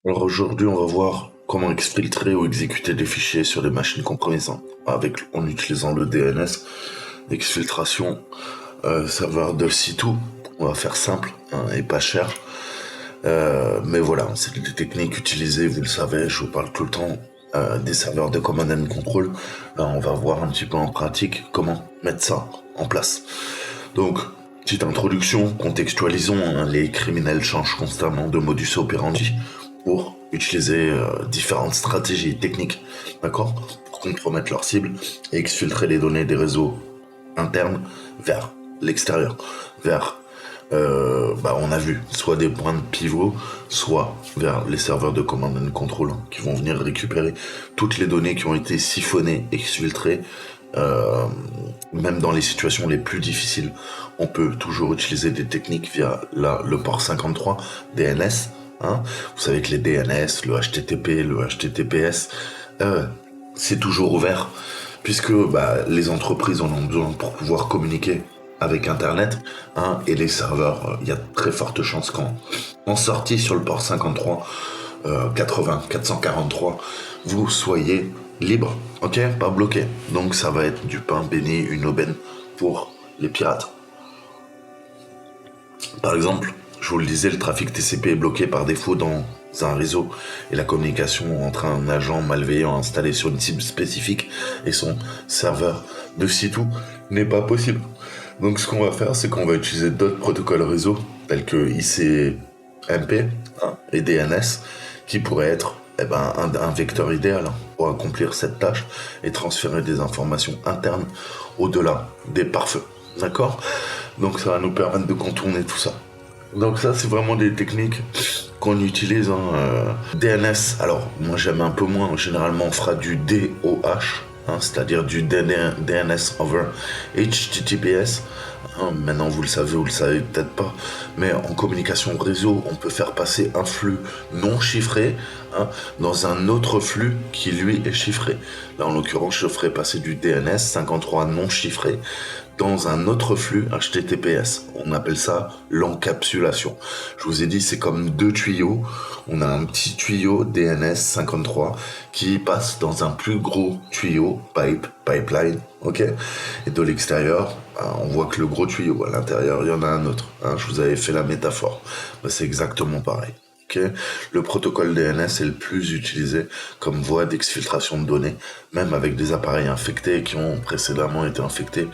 Alors aujourd'hui, on va voir comment exfiltrer ou exécuter des fichiers sur des machines compromisantes en utilisant le DNS, exfiltration, serveur de C2. On va faire simple et pas cher. Mais voilà, c'est des techniques utilisées, vous le savez, je vous parle tout le temps des serveurs de command and control. Là, on va voir un petit peu en pratique comment mettre ça en place. Donc, petite introduction, contextualisons, les criminels changent constamment de modus operandi pour utiliser différentes stratégies techniques, d'accord, pour compromettre leur cible et exfiltrer les données des réseaux internes vers l'extérieur, vers, on a vu, soit des points de pivot, soit vers les serveurs de command and control qui vont venir récupérer toutes les données qui ont été siphonnées, exfiltrées. Même dans les situations les plus difficiles, on peut toujours utiliser des techniques via le port 53 DNS. Vous savez que les DNS, le HTTP, le HTTPS, c'est toujours ouvert puisque les entreprises en ont besoin pour pouvoir communiquer avec Internet, et les serveurs, il y a de très fortes chances qu'en sortie sur le port 53, 80, 443, vous soyez libre, ok, pas bloqué. Donc ça va être du pain béni, une aubaine pour les pirates. Par exemple, je vous le disais, le trafic TCP est bloqué par défaut dans un réseau et la communication entre un agent malveillant installé sur une cible spécifique et son serveur de site n'est pas possible. Donc ce qu'on va faire, c'est qu'on va utiliser d'autres protocoles réseau tels que ICMP et DNS qui pourraient être un vecteur idéal pour accomplir cette tâche et transférer des informations internes au-delà des pare-feux. D'accord ? Donc ça va nous permettre de contourner tout ça. Donc ça, c'est vraiment des techniques qu'on utilise. DNS, alors moi j'aime un peu moins. Généralement, on fera du DOH, c'est-à-dire du DNS over HTTPS. Maintenant, vous le savez peut-être pas, mais en communication réseau, on peut faire passer un flux non chiffré dans un autre flux qui, lui, est chiffré. Là, en l'occurrence, je ferai passer du DNS 53 non chiffré dans un autre flux HTTPS. On appelle ça l'encapsulation. Je vous ai dit, c'est comme deux tuyaux. On a un petit tuyau DNS 53 qui passe dans un plus gros tuyau, pipeline, ok. Et de l'extérieur, on voit que le gros tuyau, à l'intérieur, il y en a un autre. Je vous avais fait la métaphore. C'est exactement pareil. Okay. Le protocole DNS est le plus utilisé comme voie d'exfiltration de données, même avec des appareils infectés qui ont précédemment été infectés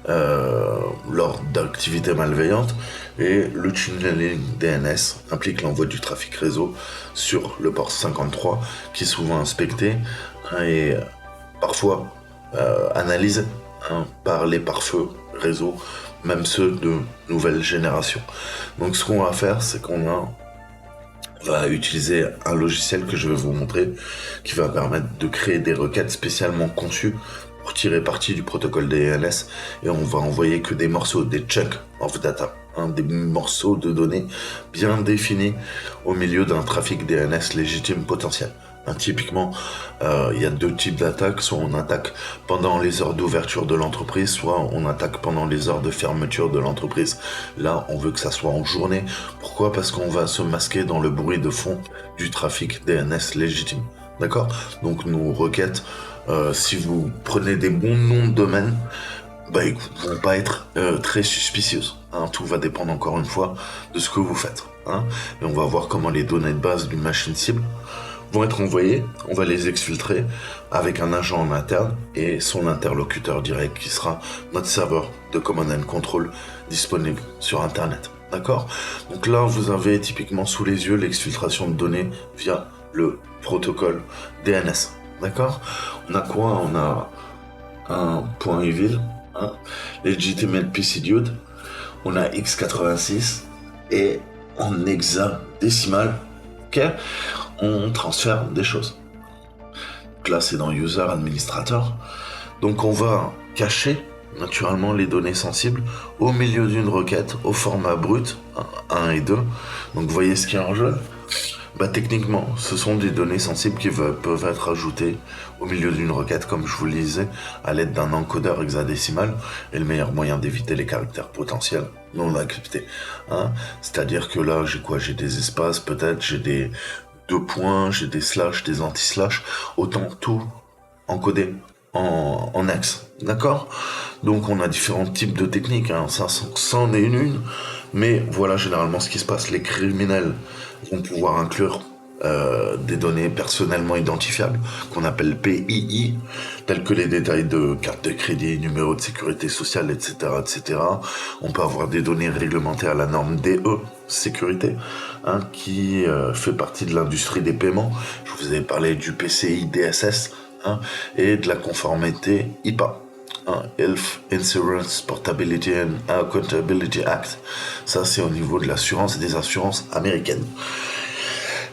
lors d'activités malveillantes. Et le tunneling DNS implique l'envoi du trafic réseau sur le port 53 qui est souvent inspecté et parfois analysé par les pare-feux réseau, même ceux de nouvelle génération. Donc ce qu'on va faire, c'est qu'on va utiliser un logiciel que je vais vous montrer qui va permettre de créer des requêtes spécialement conçues pour tirer parti du protocole DNS et on va envoyer que des morceaux, des chunks of data, des morceaux de données bien définis au milieu d'un trafic DNS légitime potentiel. Typiquement, il y a deux types d'attaques. Soit on attaque pendant les heures d'ouverture de l'entreprise, soit on attaque pendant les heures de fermeture de l'entreprise. Là, on veut que ça soit en journée. Pourquoi ? Parce qu'on va se masquer dans le bruit de fond du trafic DNS légitime. D'accord ? Donc nos requêtes, si vous prenez des bons noms de domaine, ils vont pas être très suspicieuses. Tout va dépendre encore une fois de ce que vous faites. Et on va voir comment les données de base d'une machine cible vont être envoyés, on va les exfiltrer avec un agent en interne et son interlocuteur direct qui sera notre serveur de command and control disponible sur internet. D'accord ? Donc là, vous avez typiquement sous les yeux l'exfiltration de données via le protocole DNS. D'accord ? On a quoi ? On a un point evil, legitimate pseudocode, on a x86 et en hexadécimal, ok ? On transfère des choses. Donc là, c'est dans User Administrator. Donc on va cacher naturellement les données sensibles au milieu d'une requête au format brut 1 et 2. Donc vous voyez ce qui est en jaune. Techniquement, ce sont des données sensibles qui peuvent être ajoutées au milieu d'une requête, comme je vous le disais, à l'aide d'un encodeur hexadécimal, et le meilleur moyen d'éviter les caractères potentiels non encryptés. C'est-à-dire que là, j'ai des espaces, peut-être, j'ai des deux points, j'ai des slash, des anti-slash, autant tout encodé en hex, d'accord? Donc on a différents types de techniques, hein. Ça c'en est une, mais voilà généralement ce qui se passe. Les criminels vont pouvoir inclure des données personnellement identifiables, qu'on appelle PII, tels que les détails de carte de crédit, numéro de sécurité sociale, etc., etc. On peut avoir des données réglementées à la norme DE, sécurité, hein, qui fait partie de l'industrie des paiements. Je vous avais parlé du PCI DSS, hein, et de la conformité IPA. Health Insurance Portability and Accountability Act. Ça, c'est au niveau de l'assurance et des assurances américaines.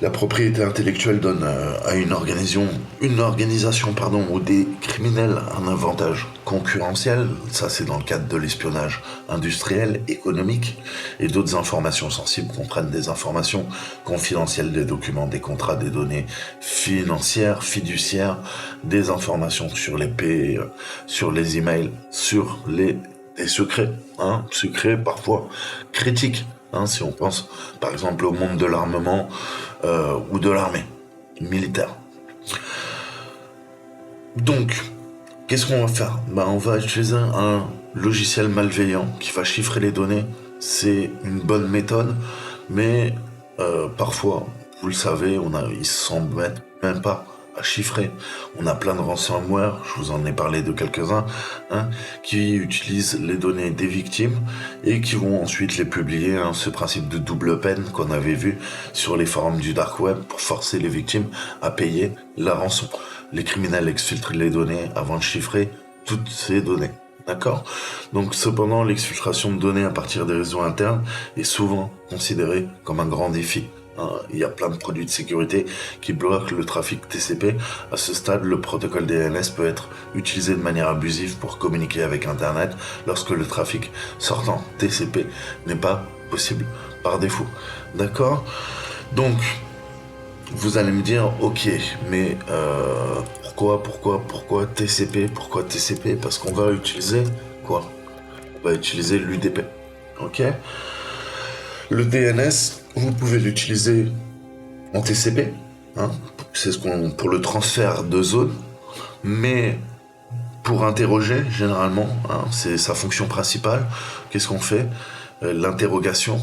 La propriété intellectuelle donne à une organisation ou des criminels un avantage concurrentiel. Ça, c'est dans le cadre de l'espionnage industriel, économique, et d'autres informations sensibles comprennent des informations confidentielles, des documents, des contrats, des données financières, fiduciaires, des informations sur les pays, sur les emails, sur des secrets, secrets parfois critiques. Si on pense par exemple au monde de l'armement ou de l'armée militaire. Donc, qu'est-ce qu'on va faire ? On va utiliser un logiciel malveillant qui va chiffrer les données. C'est une bonne méthode, mais parfois, vous le savez, ils s'en mettent même pas à chiffrer. On a plein de ransomware, je vous en ai parlé de quelques-uns, qui utilisent les données des victimes et qui vont ensuite les publier, ce principe de double peine qu'on avait vu sur les forums du dark web pour forcer les victimes à payer la rançon. Les criminels exfiltrent les données avant de chiffrer toutes ces données. D'accord ? Donc, cependant, l'exfiltration de données à partir des réseaux internes est souvent considérée comme un grand défi. Il y a plein de produits de sécurité qui bloquent le trafic TCP. À ce stade, le protocole DNS peut être utilisé de manière abusive pour communiquer avec Internet lorsque le trafic sortant TCP n'est pas possible par défaut. D'accord ? Donc, vous allez me dire, ok, mais pourquoi TCP ? Pourquoi TCP ? Parce qu'on va utiliser quoi ? On va utiliser l'UDP. Ok ? Le DNS, vous pouvez l'utiliser en TCP, c'est pour le transfert de zone, mais pour interroger, généralement, c'est sa fonction principale. Qu'est-ce qu'on fait ? L'interrogation,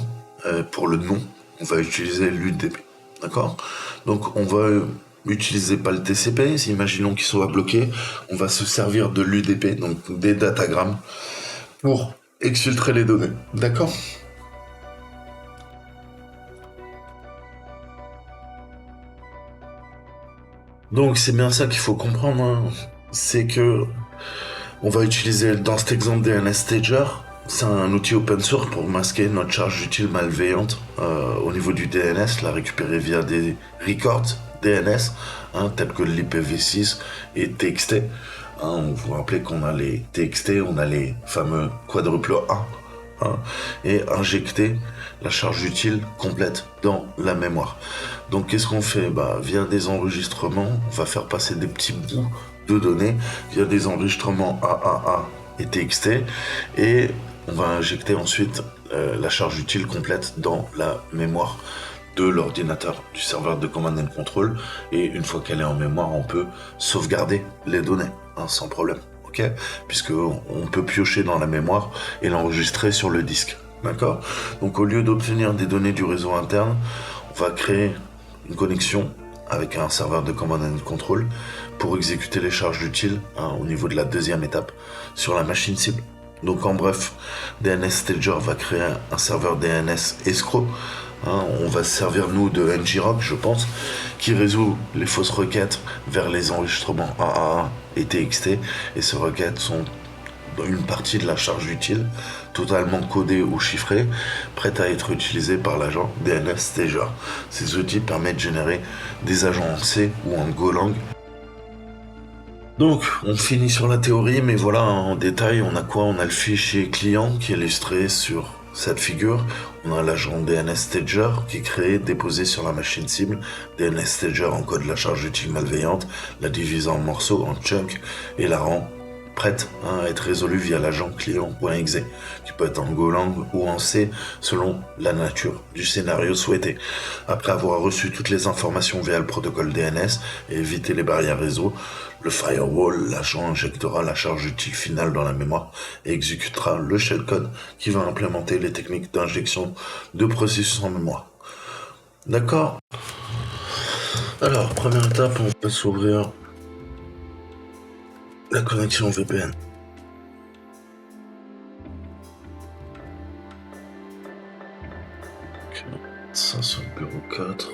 pour le nom, on va utiliser l'UDP, d'accord ? Donc on va utiliser pas le TCP, imaginons qu'il soit bloqué, on va se servir de l'UDP, donc des datagrammes, pour exfiltrer les données, d'accord ? Donc c'est bien ça qu'il faut comprendre, c'est que on va utiliser dans cet exemple DNS Stager, c'est un outil open source pour masquer notre charge utile malveillante au niveau du DNS, la récupérer via des records DNS, tels que l'IPv6 et TXT. Vous vous rappelez qu'on a les TXT, on a les fameux quadruple A, et injecter la charge utile complète dans la mémoire. Donc qu'est-ce qu'on fait ? Via des enregistrements, on va faire passer des petits bouts de données via des enregistrements AAA et TXT, et on va injecter ensuite la charge utile complète dans la mémoire de l'ordinateur, du serveur de command and control, et une fois qu'elle est en mémoire, on peut sauvegarder les données, sans problème. Puisque on peut piocher dans la mémoire et l'enregistrer sur le disque. D'accord ? Donc au lieu d'obtenir des données du réseau interne, on va créer une connexion avec un serveur de command and control pour exécuter les charges utiles au niveau de la deuxième étape sur la machine cible. Donc en bref, DNS Stager va créer un serveur DNS escroc. On va se servir nous de ngrok, je pense, qui résout les fausses requêtes vers les enregistrements AAA et TXT, et ces requêtes sont une partie de la charge utile, totalement codée ou chiffrée, prête à être utilisée par l'agent DNS Stager. Ces outils permettent de générer des agents en C ou en Golang. Donc, on finit sur la théorie, mais voilà, en détail, on a quoi ? On a le fichier client qui est illustré sur cette figure. On a l'agent DNS Stager qui est créé, déposé sur la machine cible. DNS Stager encode la charge utile malveillante, la divise en morceaux, en chunks, et la rend prête à être résolue via l'agent client.exe, qui peut être en Golang ou en C selon la nature du scénario souhaité. Après avoir reçu toutes les informations via le protocole DNS et éviter les barrières réseau, le firewall, l'agent injectera la charge utile finale dans la mémoire et exécutera le shellcode qui va implémenter les techniques d'injection de processus en mémoire. D'accord? Alors, première étape, on peut s'ouvrir la connexion VPN. Ok, ça c'est le bureau 4.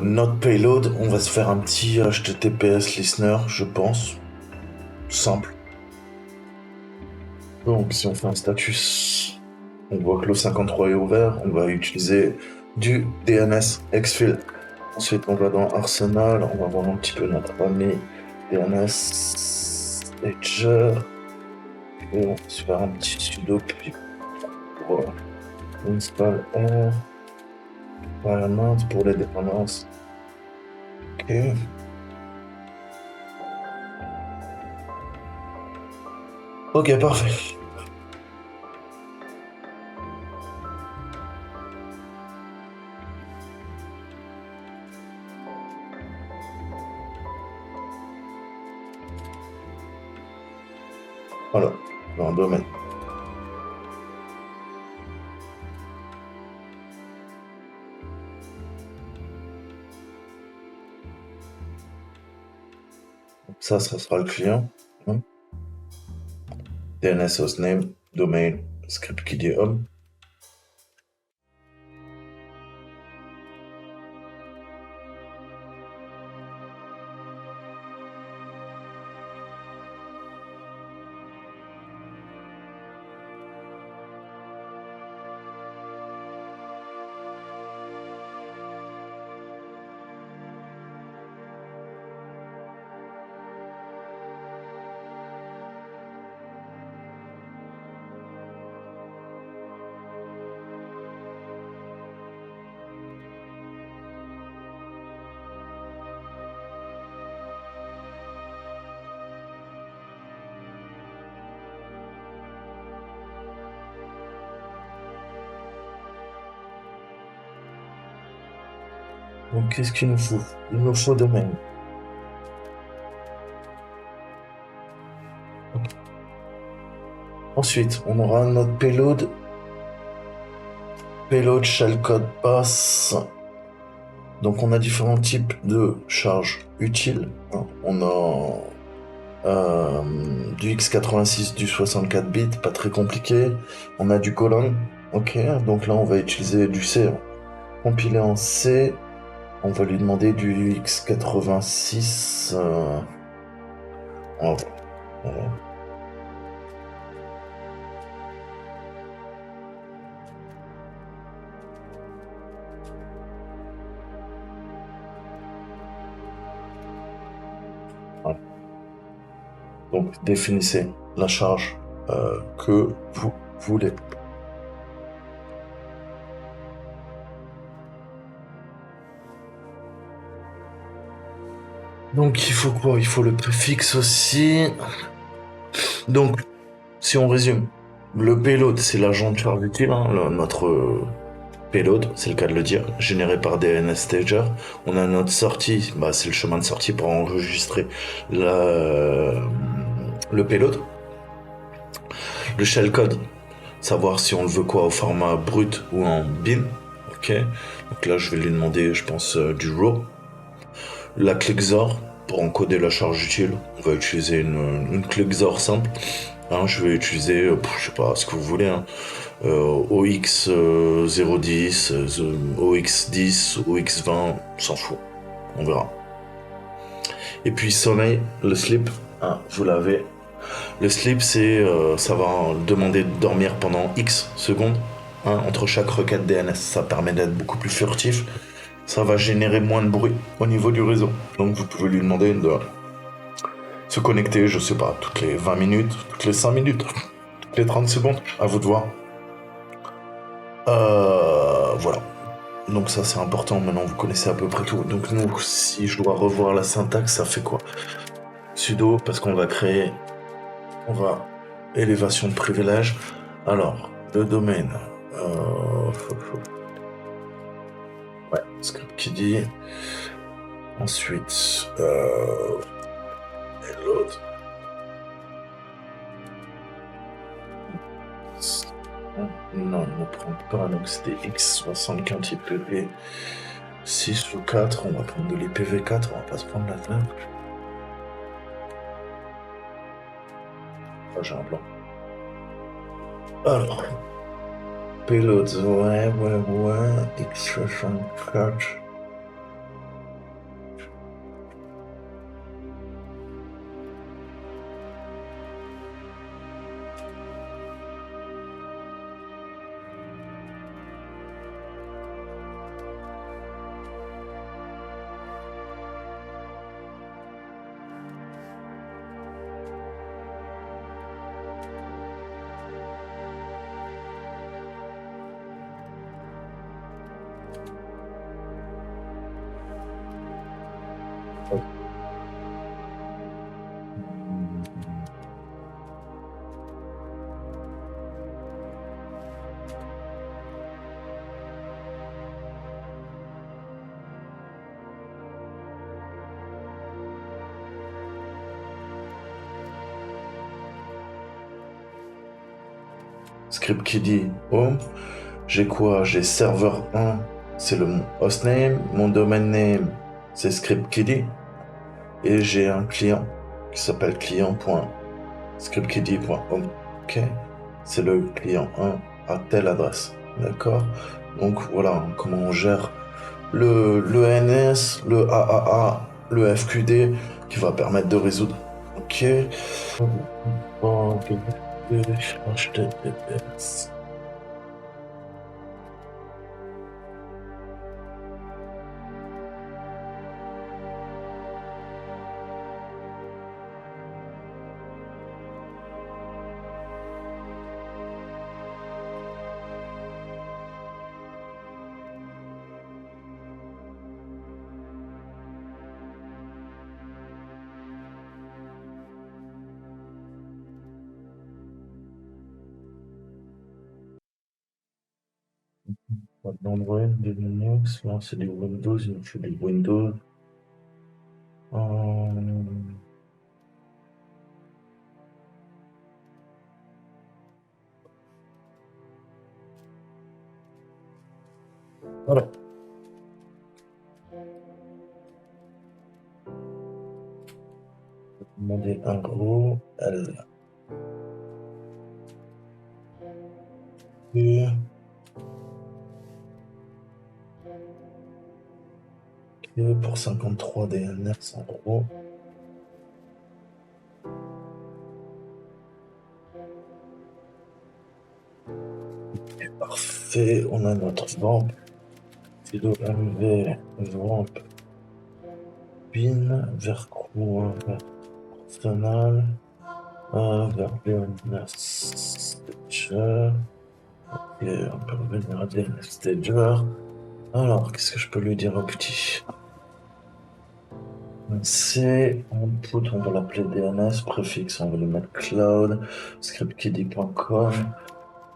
Notre payload, on va se faire un petit HTTPS listener, je pense. Simple. Donc si on fait un status, on voit que le 53 est ouvert, on va utiliser du DNS exfil. Ensuite on va dans Arsenal, on va voir un petit peu notre ami DNS Edger. Et on va se faire un petit sudo pour install R. Environment pour les dépendances. Ok. Ok, parfait. Voilà, dans le domaine. Ça sera le client. DNS hostname, domain, script qui dit home. Donc qu'est-ce qu'il nous faut? Il nous faut domaine. Ensuite, on aura notre payload. Payload shellcode pass. Donc on a différents types de charges utiles. On a du x86, du 64 bits, pas très compliqué. On a du Golang. Ok, donc là on va utiliser du C. Compilé en C. On va lui demander du x86. Donc définissez la charge que vous voulez. Donc il faut quoi? Il faut le préfixe aussi. Donc, si on résume, le payload c'est l'agent de charge utile, notre payload, c'est le cas de le dire, généré par DNS Stager. On a notre sortie, c'est le chemin de sortie pour enregistrer le payload. Le shellcode, savoir si on le veut quoi, au format brut ou en bin. Ok, donc là je vais lui demander, je pense, du raw. La clé XOR, pour encoder la charge utile, on va utiliser une clé XOR simple. Je vais utiliser, je sais pas, ce que vous voulez, OX010, OX10, OX20, on s'en fout, on verra. Et puis sommeil, le sleep, vous l'avez. Le sleep, ça va demander de dormir pendant X secondes, entre chaque requête DNS. Ça permet d'être beaucoup plus furtif. Ça va générer moins de bruit au niveau du réseau. Donc vous pouvez lui demander de se connecter, je sais pas, toutes les 20 minutes, toutes les 5 minutes, toutes les 30 secondes, à vous de voir. Voilà. Donc ça c'est important, maintenant vous connaissez à peu près tout. Donc nous, si je dois revoir la syntaxe, ça fait quoi? sudo, parce qu'on va créer, on va élévation de privilège. Alors, le domaine, ouais, script qui dit. Ensuite, et l'autre. Non, ne prend pas, donc c'était X75 IPv 6 ou 4, on va prendre de l'IPv4, on va pas se prendre la tête. Ah, j'ai un blanc. Alors, payloads, ouais, X64. Script qui dit home. J'ai quoi? J'ai serveur 1, c'est le hostname. Mon domain name, c'est scriptkiddy. Et j'ai un client qui s'appelle client.scriptkiddy.home. Ok? C'est le client 1 à telle adresse. D'accord? Donc voilà comment on gère le NS, le AAA, le FQD qui va permettre de résoudre. Ok? HTTPS. Pas d'Android, de Linux, là c'est des Windows, il me faut des Windows. Voilà. Demander un gros L. Et... ok, pour 53 DNS en gros. Parfait, on a notre vamp. Fido MV, vamp. Bin, vers quoi? Vers Arsenal. Vers DNS Stager. Et on peut revenir à DNS Stager. Alors, qu'est-ce que je peux lui dire au petit? C'est input, on va l'appeler DNS, préfixe, on va le mettre cloud, scriptkiddy.com,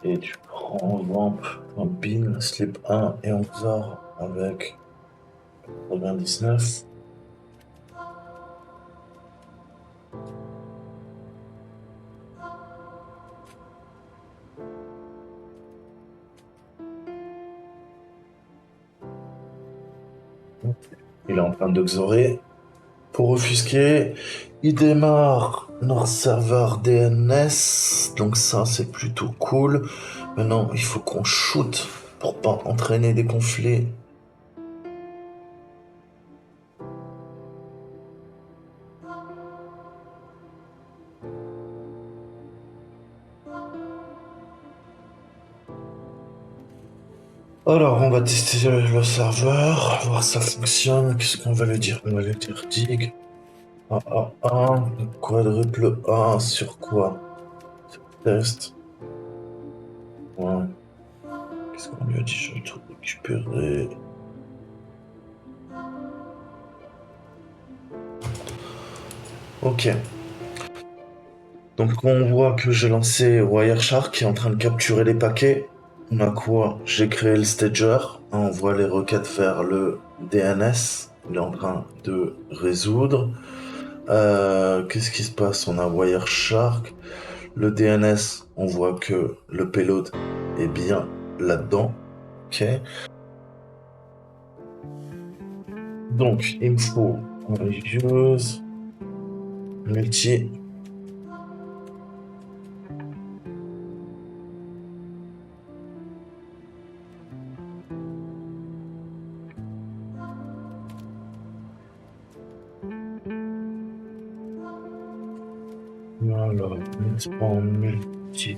et tu prends vamp.bin, slip 1 et on sort avec 99. Il est en train de xorer. Pour offusquer, il démarre notre serveur DNS, donc ça c'est plutôt cool. Maintenant, il faut qu'on shoot pour pas entraîner des conflits. Alors, on va tester le serveur, voir si ça fonctionne. Qu'est-ce qu'on va lui dire? On va lui dire dig. Quadruple A sur quoi? Sur test. Ouais. Qu'est-ce qu'on lui a dit? Je vais tout récupérer. Ok. Donc on voit que j'ai lancé Wireshark qui est en train de capturer les paquets. On a quoi? J'ai créé le stager. On voit les requêtes vers le DNS. Il est en train de résoudre. Qu'est-ce qui se passe? On a Wireshark. Le DNS, on voit que le payload est bien là-dedans. Ok. Donc, il me faut un use multi. Alors, en multi.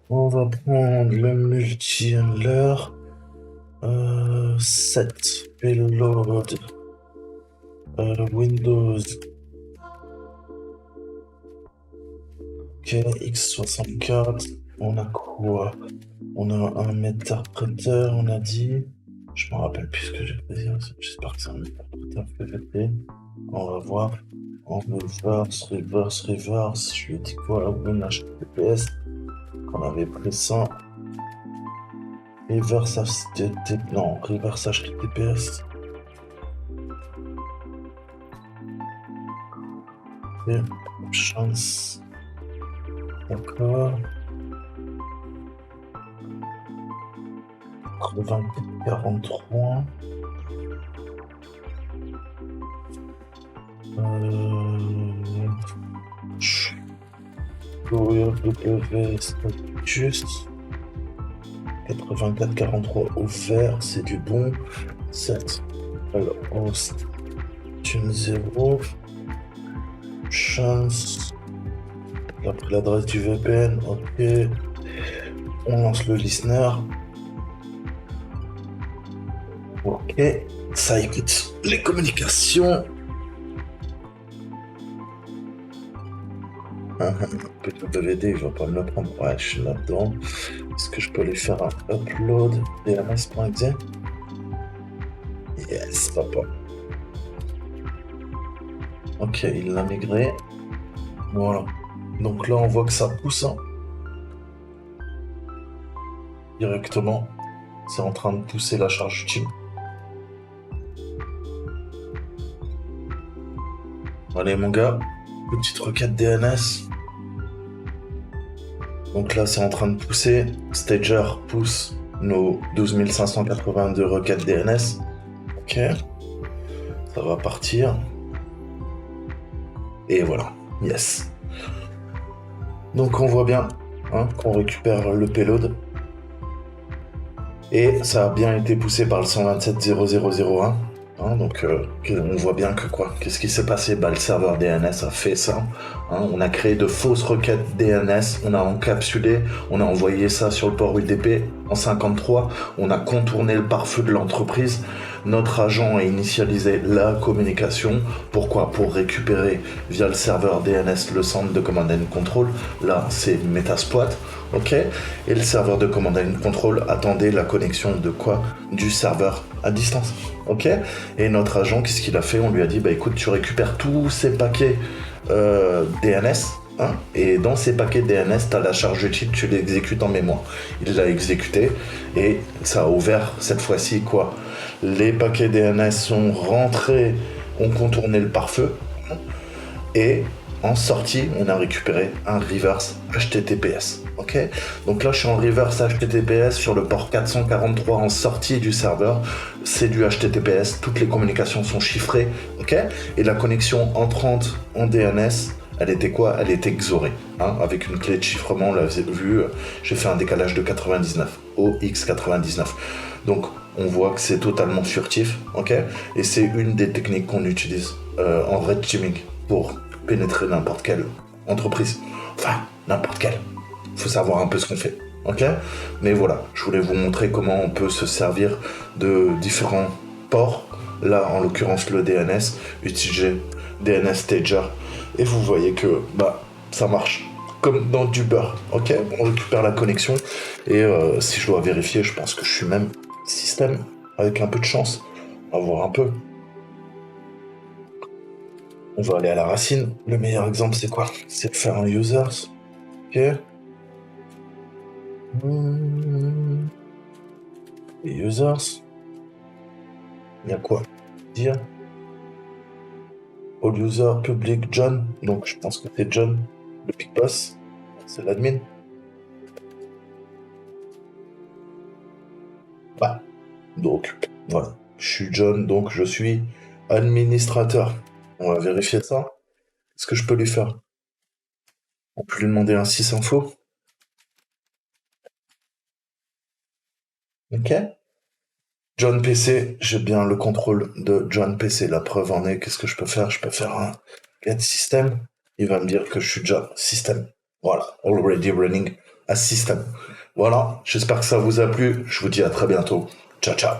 On va prendre le multi-handler. 7 payload. Windows. Ok, x64. On a quoi? On a un métarpréteur, on a dit. Je me rappelle plus ce que j'ai fait. J'espère que c'est un métarpréteur PVP. On va voir. En reverse. Je lui ai dit quoi? Win HTTPS. Qu'on avait pris ça. Reverse HTTPS. Non, reverse HTTPS. Et chance. D'accord. 43. W status 84-43 ouvert, c'est du bon. 7 alors host tune 0 chance. Après l'adresse du VPN, ok. On lance le listener. Ok, ça écoute les communications. PWD, il va pas me le prendre. Ouais, je suis là-dedans. Est-ce que je peux lui faire un upload dms.exe? Yes, papa. Ok, il l'a migré. Voilà. Donc là, on voit que ça pousse. Hein. Directement. C'est en train de pousser la charge utile. Allez, mon gars. Petite requête DNS. Donc là, c'est en train de pousser. Stager pousse nos 12 582 requêtes DNS. Ok. Ça va partir. Et voilà. Yes. Donc on voit bien hein, qu'on récupère le payload. Et ça a bien été poussé par le 127.0.0.0.1. Hein, donc on voit bien que quoi, qu'est-ce qui s'est passé? Bah, le serveur DNS a fait ça. Hein, on a créé de fausses requêtes DNS, on a encapsulé, on a envoyé ça sur le port UDP en 53, on a contourné le pare-feu de l'entreprise. Notre agent a initialisé la communication. Pourquoi? Pour récupérer via le serveur DNS le centre de command and control. Là, c'est Metasploit. Ok. Et le serveur de command and control attendait la connexion de quoi? Du serveur à distance. Ok. Et notre agent, qu'est-ce qu'il a fait? On lui a dit, bah écoute, tu récupères tous ces paquets DNS. Hein, et dans ces paquets DNS, tu as la charge utile, tu l'exécutes en mémoire. Il l'a exécuté et ça a ouvert cette fois-ci quoi? Les paquets DNS sont rentrés, ont contourné le pare-feu et en sortie, on a récupéré un reverse HTTPS. Ok, donc là, je suis en reverse HTTPS sur le port 443 en sortie du serveur. C'est du HTTPS, toutes les communications sont chiffrées. Ok, et la connexion entrante en DNS, elle était quoi? Elle était XORée, hein, avec une clé de chiffrement, on l'avait vu, j'ai fait un décalage de 99, OX99. Donc, on voit que c'est totalement furtif, ok? Et c'est une des techniques qu'on utilise en red teaming pour pénétrer n'importe quelle entreprise. Enfin, n'importe quelle. Faut savoir un peu ce qu'on fait, ok? Mais voilà, je voulais vous montrer comment on peut se servir de différents ports là en l'occurrence le DNS, utiliser DNS Stager, et vous voyez que ça marche comme dans du beurre. Ok, on récupère la connexion, et si je dois vérifier, je pense que je suis même système, avec un peu de chance. On va voir un peu. On va aller à la racine. Le meilleur exemple, c'est quoi? C'est de faire un users. Ok. Les users. Il y a quoi dire? All user public John. Donc je pense que c'est John, le big boss. C'est l'admin. Donc voilà. Je suis John, donc je suis administrateur. On va vérifier ça. Est-ce que je peux lui faire? On peut lui demander un 6 info. Ok. John PC, j'ai bien le contrôle de John PC. La preuve en est, qu'est-ce que je peux faire? Je peux faire un get system. Il va me dire que je suis déjà system. Voilà, already running a system. Voilà, j'espère que ça vous a plu. Je vous dis à très bientôt. Ciao, ciao.